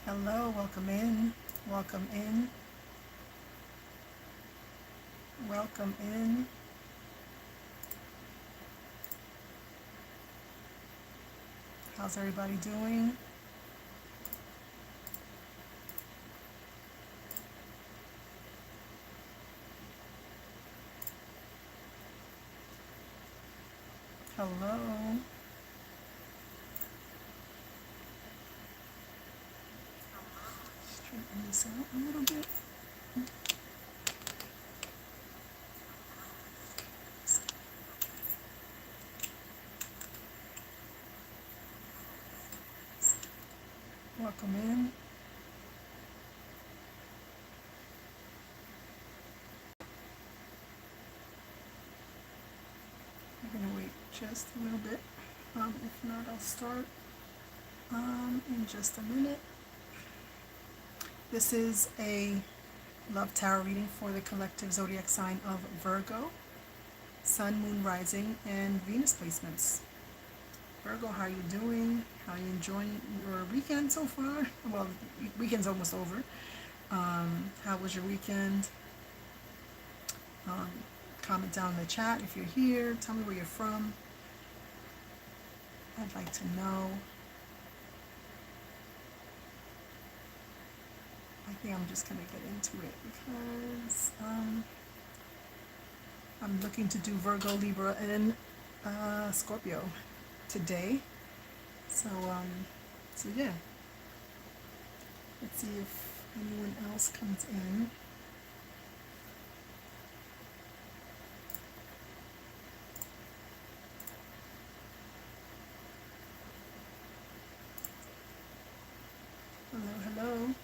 Hello, welcome in, welcome in, welcome in. How's everybody doing? Hello. Straighten this out a little bit. Welcome in. I'm gonna wait just a little bit. If not, I'll start in just a minute. This is a love tarot reading for the collective zodiac sign of Virgo, Sun, Moon, Rising, and Venus placements. Virgo, how are you doing? How are you enjoying your weekend so far? Well, weekend's almost over. How was your weekend? Um, Comment down in the chat if you're here. Tell me where you're from. I'd like to know. I think I'm just going to get into it because I'm looking to do Virgo, Libra, and Scorpio today. So yeah. Let's see if anyone else comes in. Hello, hello.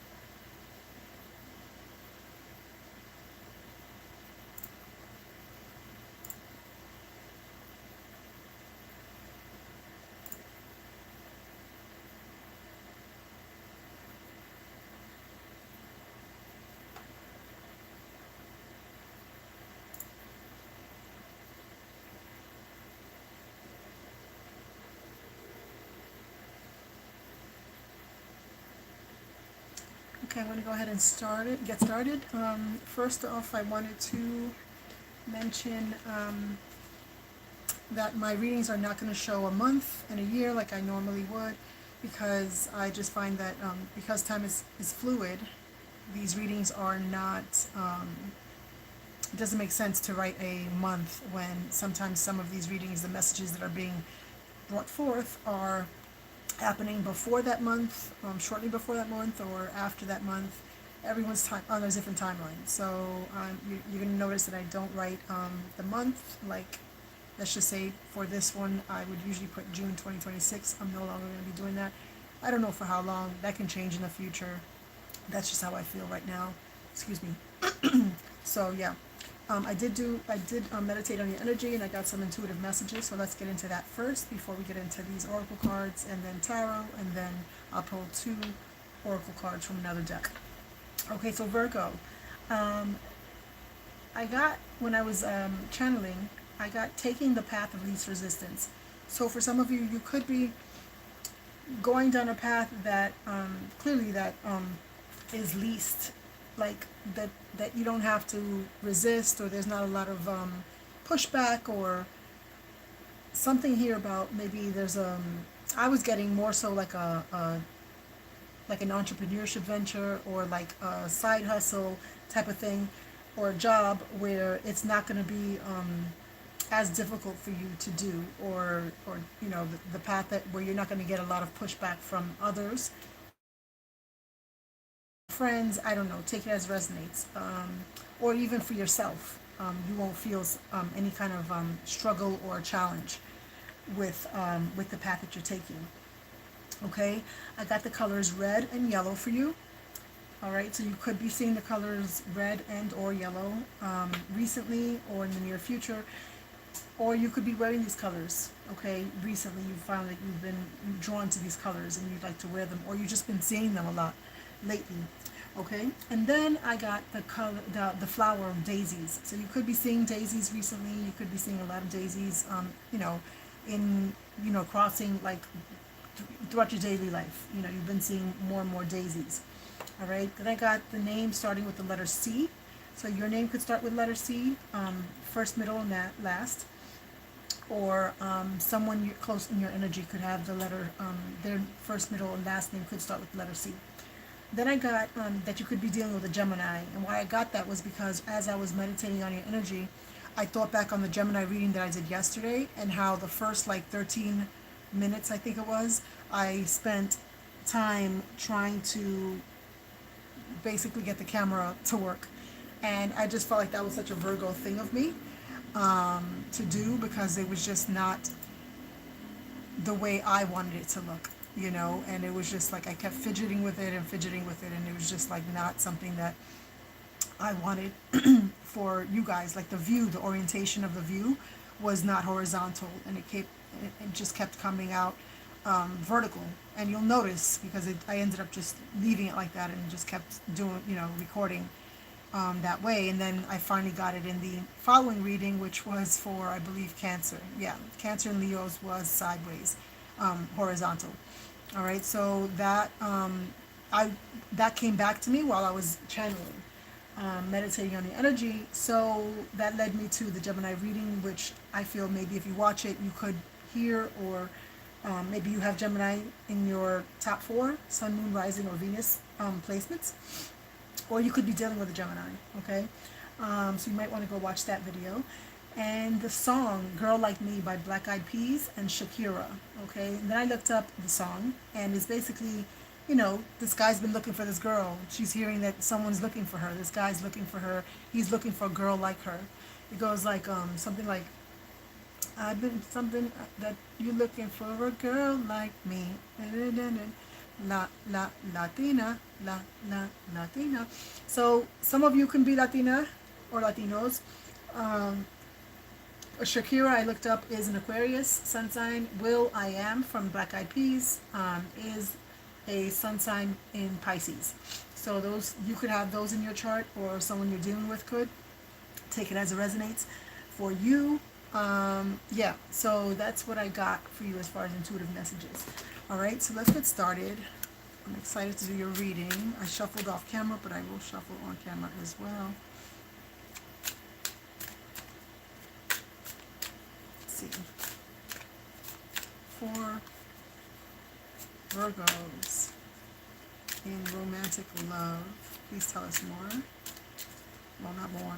Okay, I'm going to go ahead and get started. First off, I wanted to mention that my readings are not going to show a month and a year like I normally would, because I just find that because time is fluid, these readings are not, it doesn't make sense to write a month when sometimes some of these readings, the messages that are being brought forth are happening before that month, shortly before that month, or after that month. Everyone's time on a different timeline. So you're going to notice that I don't write the month. Like, let's just say for this one, I would usually put June 2026. I'm no longer going to be doing that. I don't know for how long. That can change in the future. That's just how I feel right now. Excuse me. So yeah, I did meditate on your energy, and I got some intuitive messages. So let's get into that first before we get into these oracle cards, and then tarot, and then I'll pull two oracle cards from another deck. Okay, so Virgo, um, I got when I was channeling, I got taking the path of least resistance. So for some of you, you could be going down a path that clearly that is least, like that you don't have to resist, or there's not a lot of pushback, or something here about maybe there's I was getting more so like a like an entrepreneurship venture, or like a side hustle type of thing, or a job where it's not going to be as difficult for you to do, or the path that where you're not going to get a lot of pushback from others, friends. I don't know, take it as resonates, or even for yourself. You won't feel any kind of struggle or challenge with the path that you're taking. Okay, I got the colors red and yellow for you. All right, so you could be seeing the colors red and or yellow recently or in the near future, or you could be wearing these colors. Okay, recently you found that you've been drawn to these colors and you'd like to wear them, or you've just been seeing them a lot lately. Okay, and then I got the color, the flower of daisies. So you could be seeing daisies recently. You could be seeing a lot of daisies, in crossing, like throughout your daily life. You know, you've been seeing more and more daisies. All right. Then I got the name starting with the letter C. So your name could start with letter C, first, middle, and last. Or someone close in your energy could have the letter, their first, middle, and last name could start with letter C. Then I got that you could be dealing with a Gemini. And why I got that was because as I was meditating on your energy, I thought back on the Gemini reading that I did yesterday and how the first like 13 minutes, I think it was, I spent time trying to basically get the camera to work. And I just felt like that was such a Virgo thing of me to do, because it was just not the way I wanted it to look, you know, and it was just like I kept fidgeting with it and fidgeting with it, and it was just like not something that I wanted for you guys. Like the view, the orientation of the view was not horizontal, and it just kept coming out vertical. And you'll notice because I ended up just leaving it like that and just kept doing, you know, recording that way. And then I finally got it in the following reading, which was for, I believe, Cancer. Yeah, Cancer and Leo's was sideways, horizontal. All right, so that that came back to me while I was channeling, meditating on the energy. So that led me to the Gemini reading, which I feel maybe if you watch it, you could hear, or maybe you have Gemini in your top 4, Sun, Moon, Rising, or Venus placements. Or you could be dealing with a Gemini, okay? So you might want to go watch that video. And the song, Girl Like Me by Black Eyed Peas and Shakira, okay? And then I looked up the song, and it's basically, you know, this guy's been looking for this girl. She's hearing that someone's looking for her. This guy's looking for her. He's looking for a girl like her. It goes like, something like, I've been something that you're looking for a girl like me. Latina, Latina. So some of you can be Latina or Latinos. Shakira, I looked up, is an Aquarius sun sign. Will I Am from Black Eyed Peas is a sun sign in Pisces. So those, you could have those in your chart, or someone you're dealing with could. Take it as it resonates for you. Yeah, so that's what I got for you as far as intuitive messages. All right, so let's get started. I'm excited to do your reading. I shuffled off camera, but I will shuffle on camera as well. Let's see. 4 Virgos in romantic love. Please tell us more. Well, not more.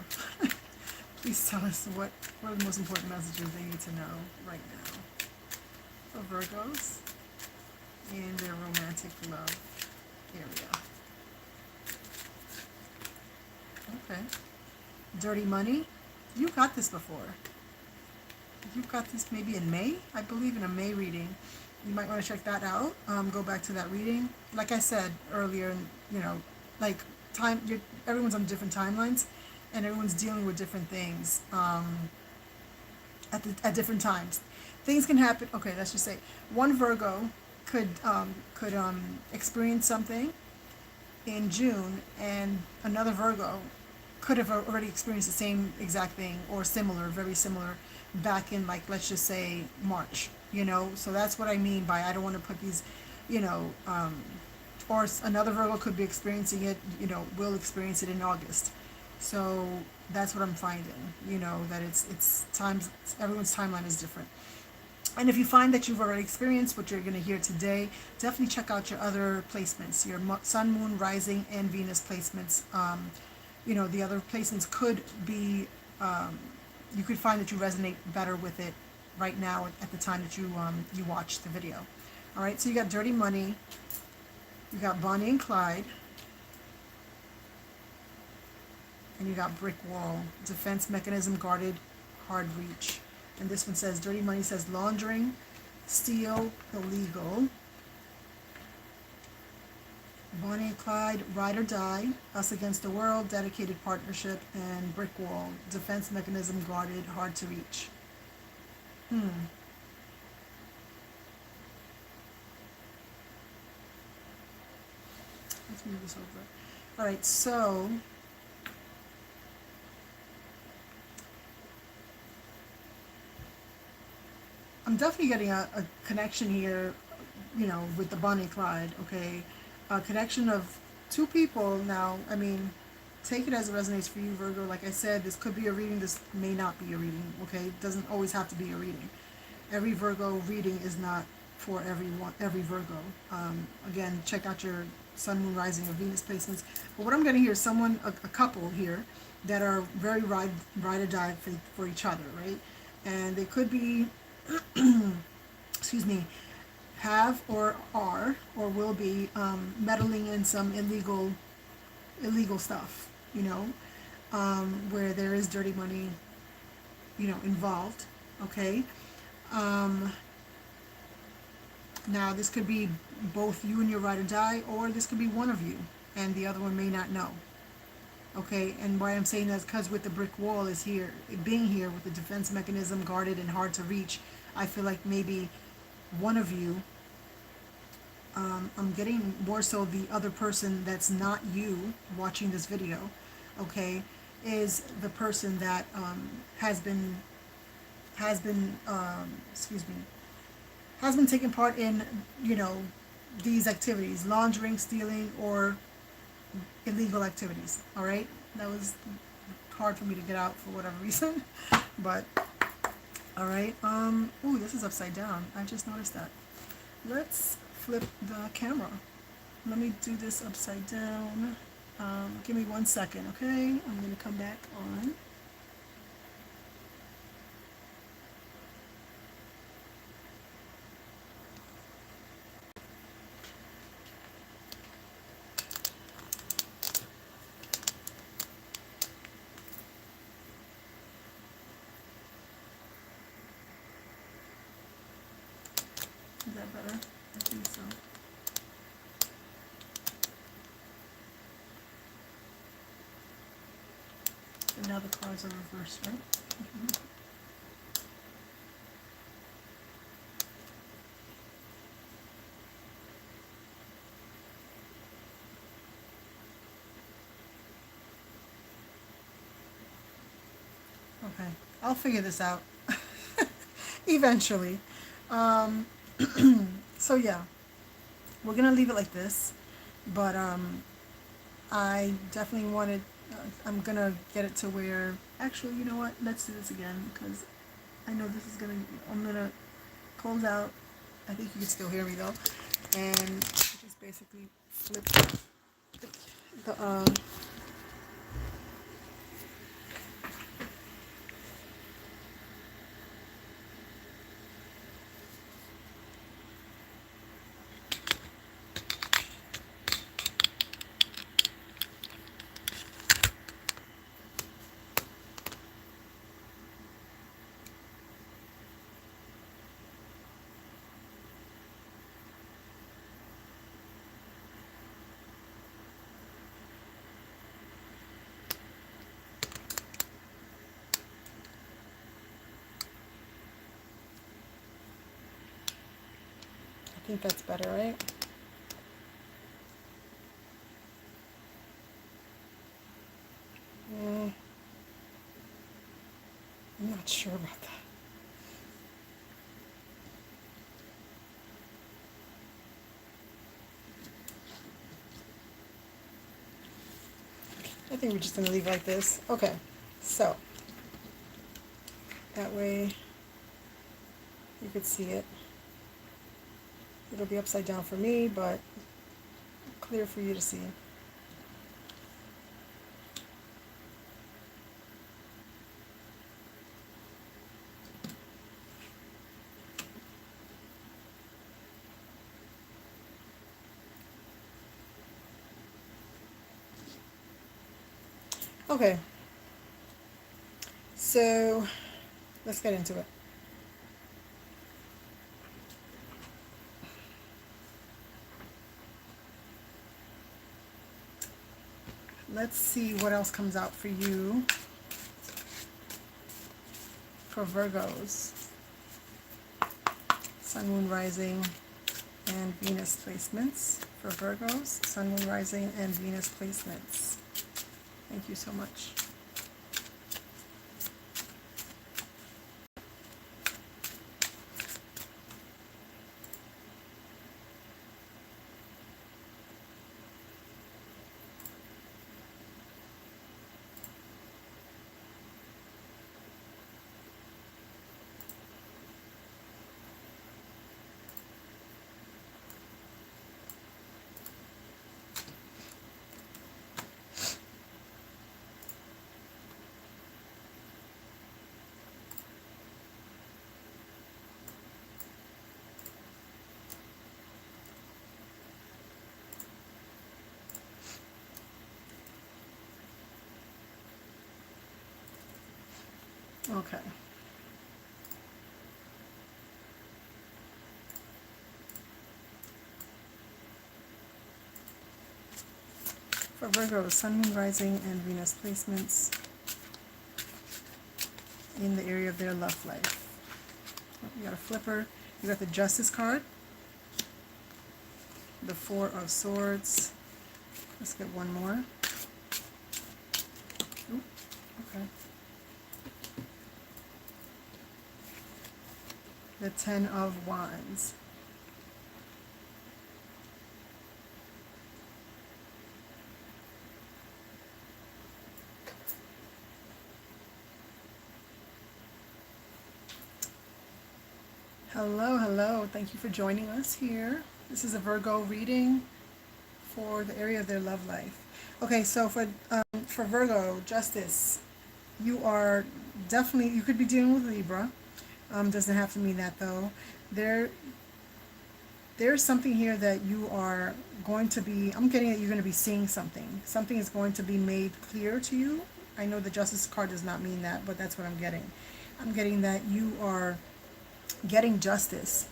Please tell us what are the most important messages they need to know right now. For Virgos in their romantic love area. Okay. Dirty money. You got this before. You got this maybe in May. I believe in a May reading. You might want to check that out. Go back to that reading. Like I said earlier, you know, like everyone's on different timelines, and everyone's dealing with different things at different times. Things can happen. Okay, let's just say one Virgo could experience something in June, and another Virgo could have already experienced the same exact thing or similar, very similar, back in, like, let's just say March. You know, so that's what I mean by I don't want to put these, you know, or another Virgo could be experiencing it, you know, will experience it in August. So that's what I'm finding, you know, that it's times, everyone's timeline is different. And if you find that you've already experienced what you're going to hear today, definitely check out your other placements, your Sun, Moon, Rising, and Venus placements. You know, the other placements could be, you could find that you resonate better with it right now at the time that you watch the video. All right, so you got Dirty Money, you got Bonnie and Clyde, and you got Brick Wall, Defense Mechanism, Guarded, Hard Reach. And this one says, Dirty Money says laundering, steal, illegal. Bonnie and Clyde, Ride or Die, Us Against the World, Dedicated Partnership, and Brick Wall, Defense Mechanism, Guarded, Hard to Reach. Let's move this over. All right, so I'm definitely getting a connection here you know, with the Bonnie and Clyde, okay? A connection of two people. Now, I mean, take it as it resonates for you, Virgo. Like I said, this could be a reading, this may not be a reading, okay? It doesn't always have to be a reading. Every Virgo reading is not for everyone, every Virgo. Again, check out your Sun, Moon, Rising, or Venus placements. But what I'm getting here is someone, a couple here, that are very ride or die for each other, right? And they could be, excuse me, have or are or will be meddling in some illegal stuff, you know, where there is dirty money, you know, involved. Okay. Um, Now, this could be both you and your ride or die, or this could be one of you, and the other one may not know. Okay, and why I'm saying that is because with the brick wall is here, being here with the defense mechanism guarded and hard to reach, I feel like maybe one of you, I'm getting more so the other person that's not you watching this video, okay, is the person that excuse me, has been taking part in, you know, these activities, laundering, stealing, or illegal activities. All right, that was hard for me to get out for whatever reason, but all right. Ooh, this is upside down. I just noticed that. Let's flip the camera. Let me do this upside down. Give me 1 second, okay? I'm gonna come back on. Is that better? I think so. So now the cards are reversed, right? Okay, I'll figure this out eventually. Um, so yeah, we're gonna leave it like this, but I definitely wanted. I'm gonna get it to where. Actually, you know what? Let's do this again because I know this is gonna. I'm gonna close out. I think you can still hear me though, and just basically flip the. I think that's better, right? I'm not sure about that. I think we're just going to leave it like this. Okay, so that way you could see it. It'll be upside down for me, but clear for you to see. Okay, so let's get into it. Let's see what else comes out for you for Virgos. Sun, Moon, Rising, and Venus placements for Virgos. Sun, Moon, Rising, and Venus placements. Thank you so much. Okay. For Virgo, Sun, Moon, Rising, and Venus placements in the area of their love life. You got a flipper. You got the Justice card. The Four of Swords. Let's get one more. Ooh, okay. The Ten of Wands. Hello, hello. Thank you for joining us here. This is a Virgo reading for the area of their love life. Okay, so for Virgo, Justice, you are definitely, you could be dealing with Libra. Doesn't have to mean that though. There's something here that you are going to be, I'm getting that you're going to be seeing something. Something is going to be made clear to you. I know the Justice card does not mean that, but that's what I'm getting. I'm getting that you are getting justice.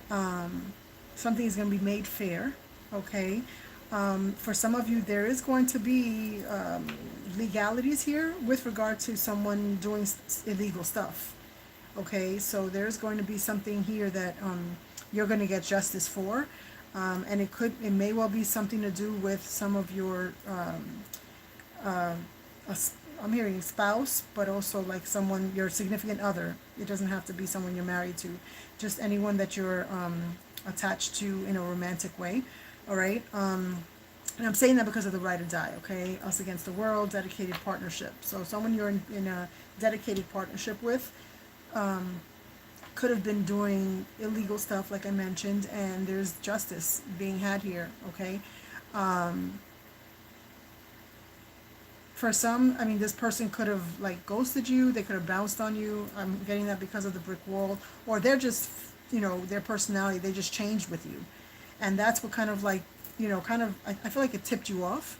Something is going to be made fair, okay? For some of you, there is going to be legalities here with regard to someone doing illegal stuff, okay? So there's going to be something here that you're going to get justice for, and it may well be something to do with some of your I'm hearing spouse, but also like someone, your significant other. It doesn't have to be someone you're married to, just anyone that you're attached to in a romantic way. All right. And I'm saying that because of the ride or die. Okay, us against the world, dedicated partnership. So someone you're in a dedicated partnership with could have been doing illegal stuff, like I mentioned, and there's justice being had here. Okay. For some, I mean, this person could have like ghosted you. They could have bounced on you. I'm getting that because of the brick wall, or they're just, their personality. They just changed with you, and that's what kind of like, I feel like it tipped you off,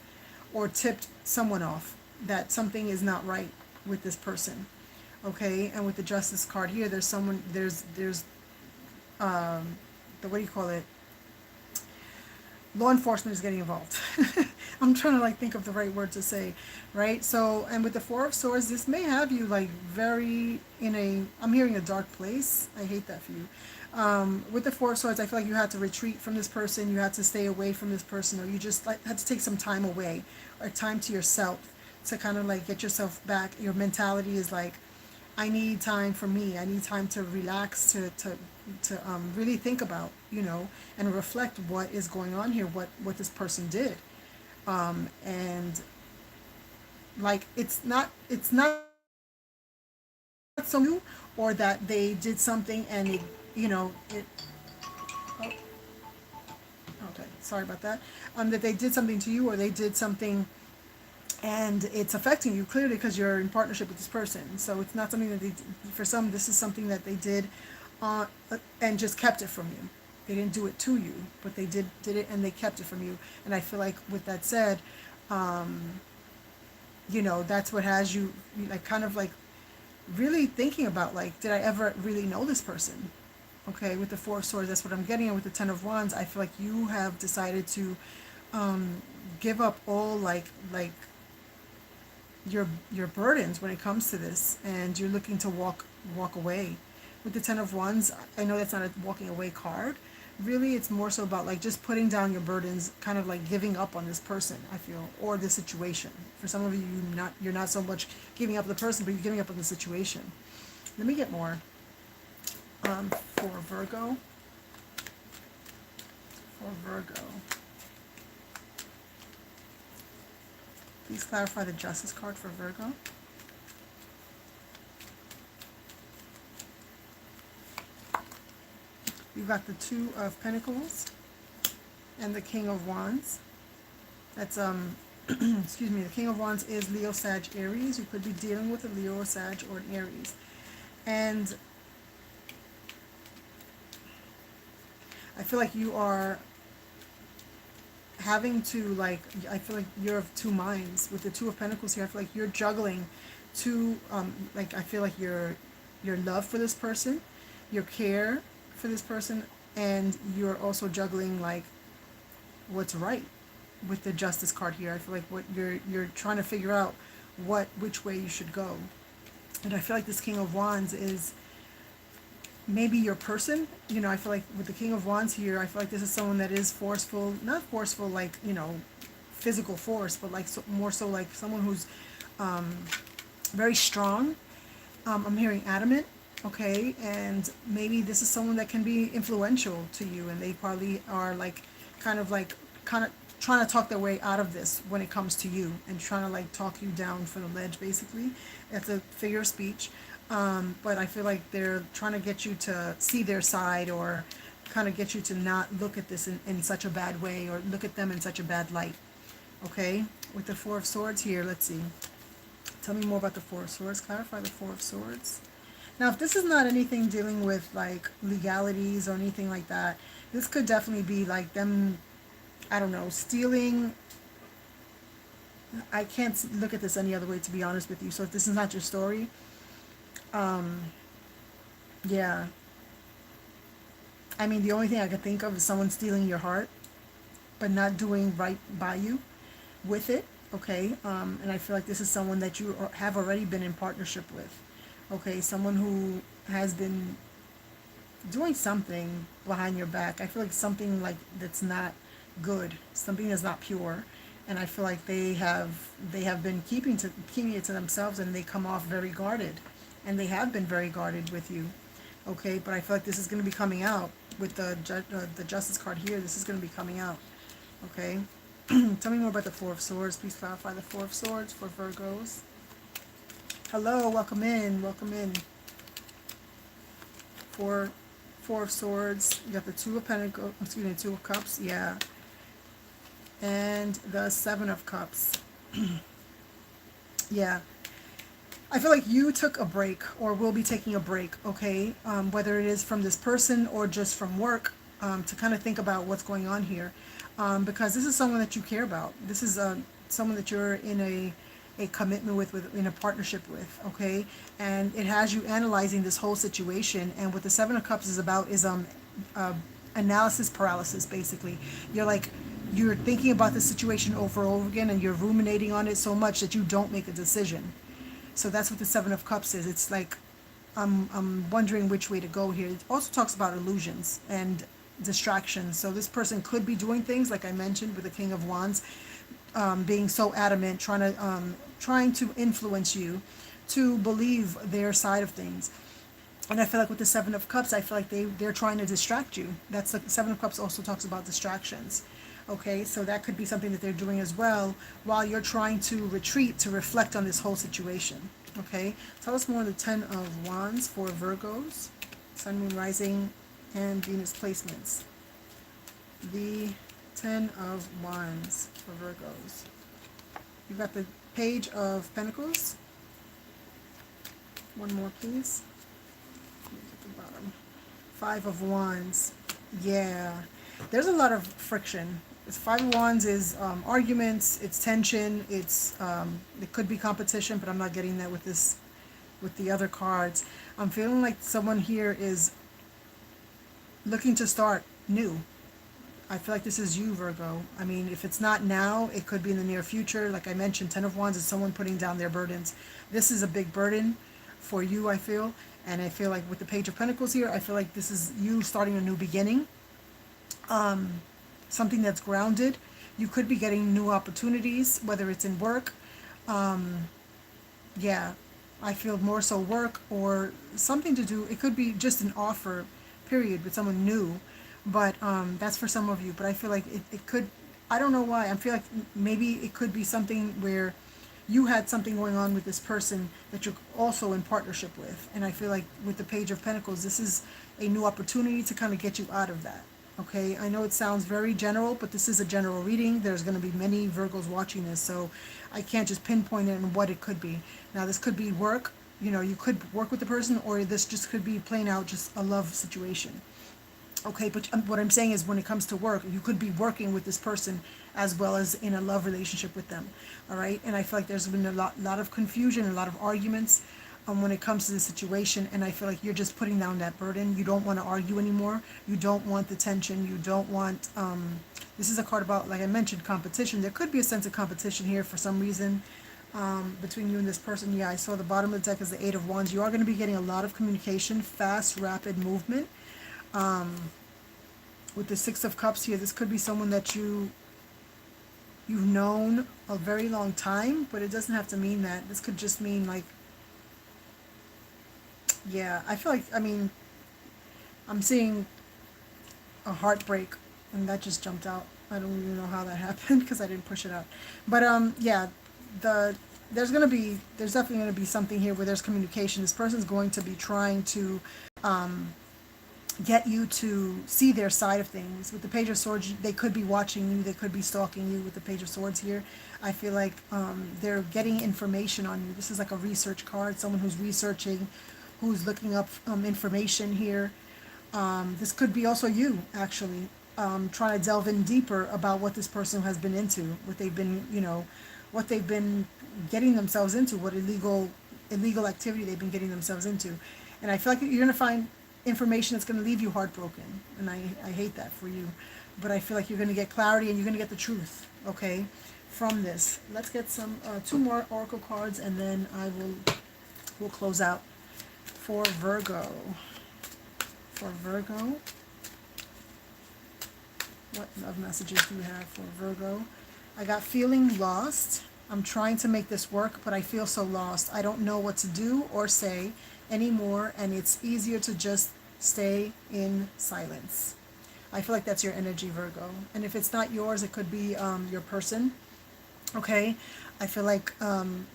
or tipped someone off that something is not right with this person. Okay, and with the Justice card here, there's someone. There's the, what do you call it? Law enforcement is getting involved. I'm trying to like think of the right word to say, right? So, and with the Four of Swords, this may have you like very I'm hearing a dark place. I hate that for you. With the Four of Swords, I feel like you had to retreat from this person, you had to stay away from this person, or you just like had to take some time away, or time to yourself to kind of like get yourself back. Your mentality is like, I need time for me. I need time to relax, to really think about, and reflect what is going on here, what this person did. And like, it's not so new, or that they did something and it, oh, okay, sorry about that. That they did something to you, or they did something and it's affecting you clearly because you're in partnership with this person. So it's not something that for some, this is something that they did and just kept it from you. They didn't do it to you, but they did it and they kept it from you. And I feel like with that said, that's what has you like kind of like really thinking about, like, did I ever really know this person? Okay, with the Four of Swords, that's what I'm getting. And with the Ten of Wands, I feel like you have decided to give up all like your burdens when it comes to this, and you're looking to walk away. With the Ten of Wands, I know that's not a walking away card. Really, it's more so about like just putting down your burdens, kind of like giving up on this person, I feel, or the situation. For some of you, you're not so much giving up the person, but you're giving up on the situation. Let me get more for Virgo. For Virgo. Please clarify the Justice card for Virgo. You've got the Two of Pentacles and the King of Wands. That's excuse me, the King of Wands is Leo, Sag, Aries. You could be dealing with a Leo, a Sag, or an Aries. And I feel like you are having to, like, I feel like you're of two minds. With the Two of Pentacles here, I feel like you're juggling two, like I feel like your love for this person, your care for this person, and you're also juggling like what's right with the Justice card here. I feel like what you're trying to figure out which way you should go. And I feel like this King of Wands is maybe your person. You know, I feel like with the King of Wands here, I feel like this is someone that is forceful, not forceful like, you know, physical force, but like more so like someone who's very strong. I'm hearing adamant, okay, and maybe this is someone that can be influential to you, and they probably are like kind of trying to talk their way out of this when it comes to you, and trying to like talk you down from the ledge basically. That's a figure of speech. But I feel like they're trying to get you to see their side, or kind of get you to not look at this in such a bad way, or look at them in such a bad light. Okay, with the Four of Swords here, let's see. Tell me more about the Four of Swords. Clarify the Four of Swords. Now, if this is not anything dealing with like legalities or anything like that, this could definitely be like them, I don't know, stealing. I can't look at this any other way, to be honest with you. So if this is not your story, yeah. I mean, the only thing I could think of is someone stealing your heart, but not doing right by you with it. Okay, and I feel like this is someone that you have already been in partnership with. Okay, someone who has been doing something behind your back. I feel like something like that's not good, something that's not pure, and I feel like they have been keeping it to themselves, and they come off very guarded, and they have been very guarded with you. Okay, but I feel like this is going to be coming out with the Justice card here. This is going to be coming out. Okay. Tell me more about the Four of Swords. Please clarify the Four of Swords for Virgos. Hello, welcome in, welcome in. Four of Swords. You got the Two of Pentacles, excuse me, Two of Cups, yeah. And the Seven of Cups. Yeah. I feel like you took a break, or will be taking a break, okay? Whether it is from this person or just from work, to kind of think about what's going on here. Because this is someone that you care about. This is someone that you're in a commitment with, in a partnership with, okay? And it has you analyzing this whole situation. And what the Seven of Cups is about is analysis paralysis, basically. You're thinking about the situation over and over again, and you're ruminating on it so much that you don't make a decision. So that's what the Seven of Cups is. It's like, I'm wondering which way to go here. It also talks about illusions and distractions. So this person could be doing things like I mentioned with the King of Wands, being so adamant, trying to influence you to believe their side of things. And I feel like with the Seven of Cups, I feel like they're trying to distract you. That's the Seven of Cups also talks about distractions. Okay, so that could be something that they're doing as well while you're trying to retreat to reflect on this whole situation. Okay, tell us more of the Ten of Wands for Virgos, Sun, Moon, Rising, and Venus placements. The Ten of Wands for Virgos. You've got the Page of Pentacles. One more, please. At the bottom. Five of Wands. Yeah. There's a lot of friction. It's Five of Wands is arguments, it's tension, it could be competition, but I'm not getting that with the other cards. I'm feeling like someone here is looking to start new. I feel like this is you, Virgo. I mean, if it's not now, it could be in the near future. Like I mentioned, Ten of Wands is someone putting down their burdens. This is a big burden for you, I feel. And I feel like with the Page of Pentacles here, I feel like this is you starting a new beginning. Something that's grounded. You could be getting new opportunities, whether it's in work. Yeah, I feel more so work or something to do. It could be just an offer, period, with someone new. But that's for some of you. But I feel like it could, I don't know why. I feel like maybe it could be something where you had something going on with this person that you're also in partnership with. And I feel like with the Page of Pentacles, this is a new opportunity to kind of get you out of that. Okay, I know it sounds very general, but this is a general reading. There's going to be many Virgos watching this, so I can't just pinpoint it and what it could be. Now, this could be work. You know, you could work with the person, or this just could be plain out just a love situation. Okay, but what I'm saying is when it comes to work, you could be working with this person as well as in a love relationship with them. All right, and I feel like there's been a lot of confusion, a lot of arguments when it comes to the situation, and I feel like you're just putting down that burden. You don't want to argue anymore. You don't want the tension. You don't want. This is a card about, like I mentioned, competition. There could be a sense of competition here for some reason between you and this person. Yeah, I saw the bottom of the deck is the Eight of Wands. You are going to be getting a lot of communication, fast, rapid movement. With the Six of Cups here, this could be someone that you've known a very long time, but it doesn't have to mean that. This could just mean like, yeah, I feel like, I mean, I'm seeing a heartbreak, and that just jumped out. I don't even know how that happened because I didn't push it out. But yeah, there's definitely gonna be something here where there's communication. This person's going to be trying to get you to see their side of things. With the Page of Swords, they could be watching you, they could be stalking you with the Page of Swords here. I feel like they're getting information on you. This is like a research card, someone who's researching, who's looking up information here. This could be also you, actually, trying to delve in deeper about what this person has been into, what they've been, what they've been getting themselves into, what illegal activity they've been getting themselves into. And I feel like you're going to find information that's going to leave you heartbroken, and I hate that for you, but I feel like you're going to get clarity and you're going to get the truth, okay, from this. Let's get some two more oracle cards, and then we'll close out for Virgo. For Virgo, what love messages do you have for Virgo? I got feeling lost. I'm trying to make this work, but I feel so lost. I don't know what to do or say anymore, and it's easier to just stay in silence. I feel like that's your energy, Virgo. And if it's not yours, it could be your person. Okay, I feel like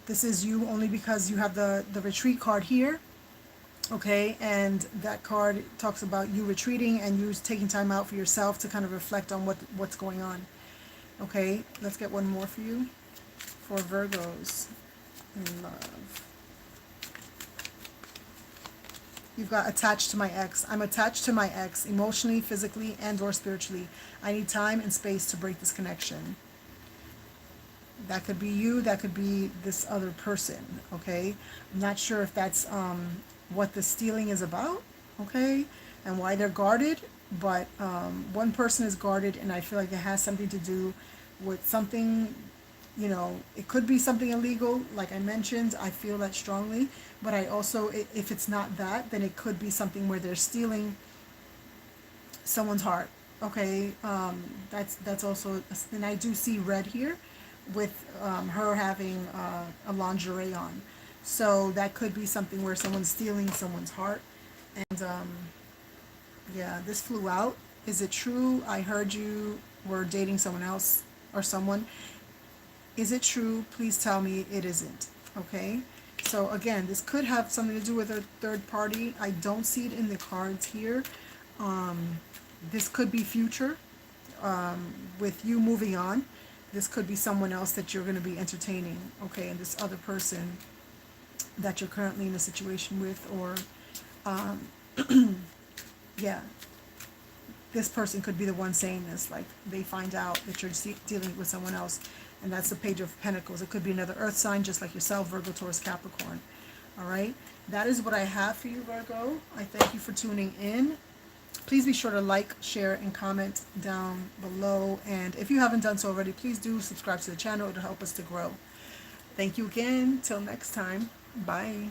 this is you only because you have the retreat card here. Okay, and that card talks about you retreating and you taking time out for yourself to kind of reflect on what's going on. Okay, let's get one more for you. For Virgos in love. You've got attached to my ex. I'm attached to my ex emotionally, physically, and or spiritually. I need time and space to break this connection. That could be you. That could be this other person. Okay. I'm not sure if that's what the stealing is about. Okay. And why they're guarded. But one person is guarded, and I feel like it has something to do with something. It could be something illegal, like I mentioned. I feel that strongly, but I also, if it's not that, then it could be something where they're stealing someone's heart. Okay, that's also, and I do see red here, with her having a lingerie on, so that could be something where someone's stealing someone's heart, and yeah, this flew out. Is it true? I heard you were dating someone else or someone. Is it true? Please tell me it isn't. Okay? So again, this could have something to do with a third party. I don't see it in the cards here. This could be future with you moving on. This could be someone else that you're going to be entertaining. Okay? And this other person that you're currently in a situation with, or yeah, this person could be the one saying this. Like, they find out that you're dealing with someone else. And that's the Page of Pentacles. It could be another earth sign just like yourself, Virgo, Taurus, Capricorn. All right? That is what I have for you, Virgo. I thank you for tuning in. Please be sure to like, share, and comment down below. And if you haven't done so already, please do subscribe to the channel. It'll help us to grow. Thank you again. Till next time. Bye.